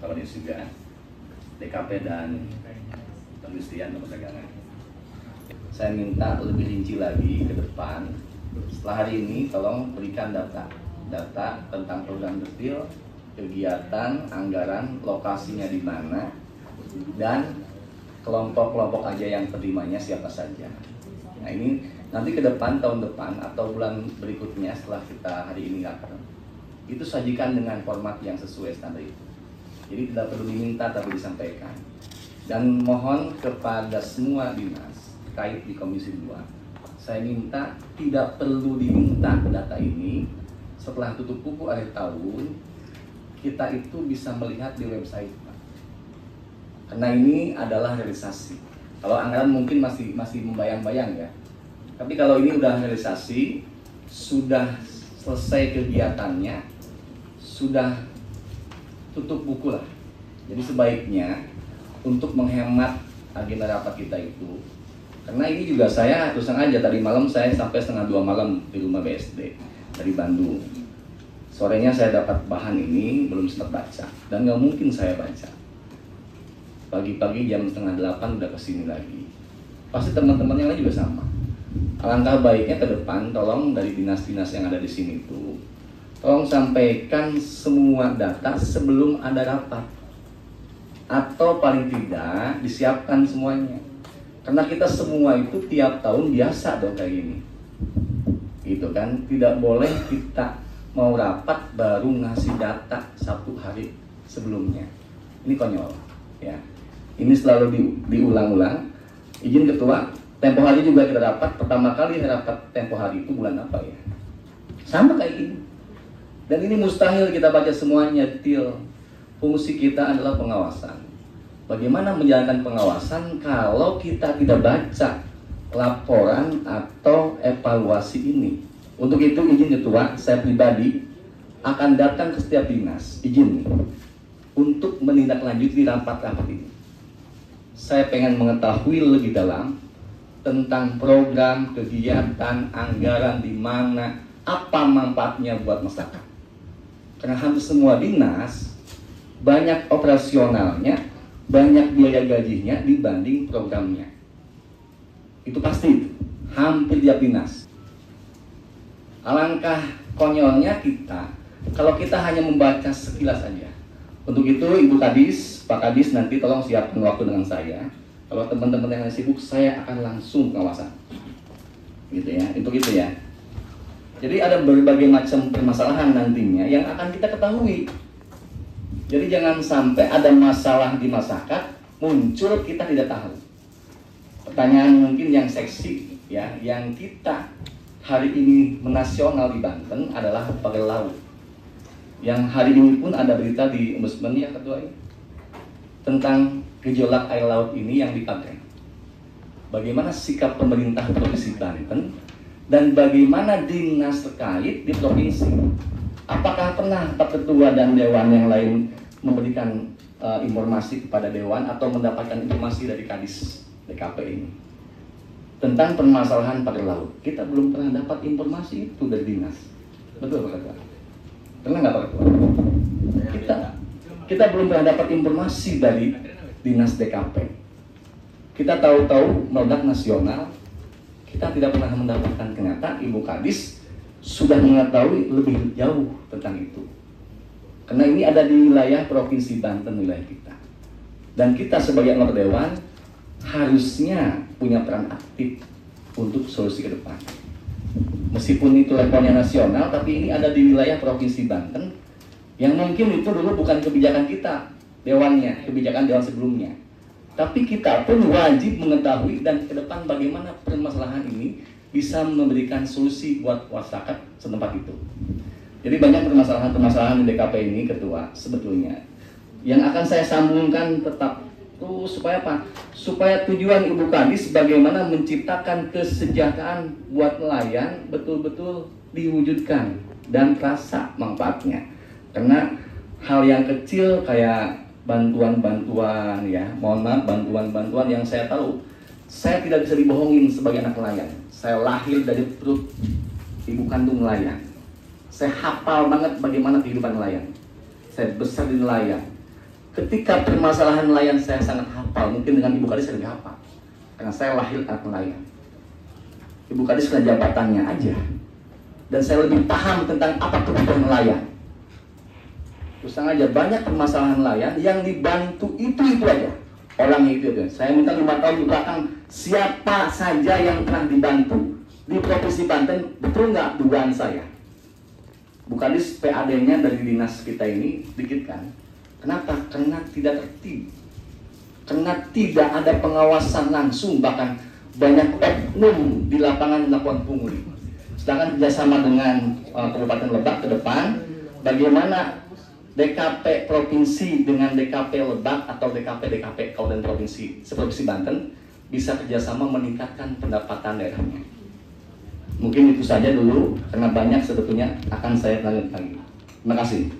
Kepala Dinas juga, DKP dan Perindustrian dan Perdagangan. Saya minta lebih rinci lagi ke depan. Setelah hari ini, tolong berikan data tentang program detail, kegiatan, anggaran, lokasinya di mana, dan kelompok-kelompok aja yang penerimanya siapa saja. Nah ini nanti ke depan, tahun depan atau bulan berikutnya setelah kita hari ini rapat, itu sajikan dengan format yang sesuai standar itu. Jadi tidak perlu diminta tapi disampaikan. Dan mohon kepada semua dinas terkait di Komisi 2, saya minta tidak perlu diminta data ini. Setelah tutup buku akhir tahun, kita itu bisa melihat di website, Pak. Karena ini adalah realisasi. Kalau anggaran mungkin masih membayang-bayang ya. Tapi kalau ini udah realisasi, sudah selesai kegiatannya, sudah tutup buku lah. Jadi sebaiknya untuk menghemat agenda rapat kita itu, karena ini juga saya terus aja tadi malam saya sampai 1:30 malam di rumah BSD dari Bandung. Sorenya saya dapat bahan ini, belum sempat baca dan nggak mungkin saya baca. Pagi-pagi jam 7:30 udah kesini lagi. Pasti teman-teman yang lain juga sama. Alangkah baiknya ke depan, tolong dari dinas-dinas yang ada di sini itu, tolong sampaikan semua data sebelum ada rapat. Atau paling tidak disiapkan semuanya. Karena kita semua itu tiap tahun biasa dong kayak gini. Gitu kan, tidak boleh kita mau rapat baru ngasih data 1 hari sebelumnya. Ini konyol ya. Ini selalu diulang-ulang. Izin Ketua, tempo hari juga kita rapat. Pertama kali rapat tempo hari itu bulan apa ya? Sama kayak gini. Dan ini mustahil kita baca semuanya detail. Fungsi kita adalah pengawasan. Bagaimana menjalankan pengawasan kalau kita tidak baca laporan atau evaluasi ini? Untuk itu izin Ketua, saya pribadi akan datang ke setiap dinas, izin untuk menindaklanjuti rapat-rapat ini. Saya pengen mengetahui lebih dalam tentang program, kegiatan, anggaran di mana, apa manfaatnya buat masyarakat. Karena hampir semua dinas banyak operasionalnya, banyak biaya gajinya dibanding programnya. Itu pasti, hampir tiap dinas. Alangkah konyolnya kita, kalau kita hanya membaca sekilas saja. Untuk itu Ibu Kadis, Pak Kadis nanti tolong siapkan waktu dengan saya. Kalau teman-teman yang sibuk, saya akan langsung pengawasan. Gitu ya, itu gitu ya. Jadi ada berbagai macam permasalahan nantinya yang akan kita ketahui. Jadi jangan sampai ada masalah di masyarakat muncul kita tidak tahu. Pertanyaan mungkin yang seksi ya, yang kita hari ini menasional di Banten adalah pagar laut. Yang hari ini pun ada berita di Ombudsman ya Ketua ini, tentang gejolak air laut ini yang dipakai. Bagaimana sikap pemerintah Provinsi Banten dan bagaimana dinas terkait di provinsi? Apakah pernah Pak Ketua dan Dewan yang lain memberikan informasi kepada Dewan atau mendapatkan informasi dari Kadis DKP ini tentang permasalahan pagar laut? Kita belum pernah dapat informasi itu dari dinas. Betul Pak Ketua? Pernah nggak Pak Ketua? Kita belum pernah dapat informasi dari dinas DKP. Kita tahu-tahu meledak nasional, kita tidak pernah mendapatkan. Ternyata Ibu Kadis sudah mengetahui lebih jauh tentang itu. Karena ini ada di wilayah Provinsi Banten, wilayah kita. Dan kita sebagai anggota Dewan harusnya punya peran aktif untuk solusi ke depan. Meskipun itu levelnya nasional, tapi ini ada di wilayah Provinsi Banten yang mungkin itu dulu bukan kebijakan kita, Dewannya, kebijakan Dewan sebelumnya. Tapi kita pun wajib mengetahui dan ke depan bagaimana permasalahan ini bisa memberikan solusi buat masyarakat setempat itu. Jadi banyak permasalahan-permasalahan di DKP ini Ketua sebetulnya yang akan saya sambungkan tetap tuh supaya apa? Supaya tujuan Ibu Kadis bagaimana menciptakan kesejahteraan buat nelayan betul-betul diwujudkan dan terasa manfaatnya. Karena hal yang kecil kayak bantuan-bantuan ya, mohon maaf, bantuan-bantuan yang saya tahu, saya tidak bisa dibohongin sebagai anak nelayan. Saya lahir dari perut ibu kandung nelayan. Saya hafal banget bagaimana kehidupan nelayan. Saya besar di nelayan. Ketika permasalahan nelayan saya sangat hafal, mungkin dengan Ibu Kadis saya lebih hafal, karena saya lahir anak nelayan. Ibu Kadis kena jabatannya aja, dan saya lebih paham tentang apa kebutuhan nelayan. Terus aja banyak permasalahan nelayan yang dibantu itu aja, orangnya itu aja. Saya minta 5 tahun di belakang siapa saja yang pernah dibantu di Provinsi Banten, betul nggak dugaan saya? Bu Kadis PAD-nya dari dinas kita ini dikit kan? Kenapa? Karena tidak tertib, karena tidak ada pengawasan langsung, bahkan banyak oknum di lapangan melakukan pungli. Sedangkan kerjasama dengan Kabupaten Lebak ke depan, bagaimana DKP Provinsi dengan DKP Lebak atau DKP Kabupaten Provinsi seprovinsi Banten bisa kerjasama meningkatkan pendapatan daerahnya. Mungkin itu saja dulu, karena banyak sebetulnya akan saya lanjut lagi. Terima kasih.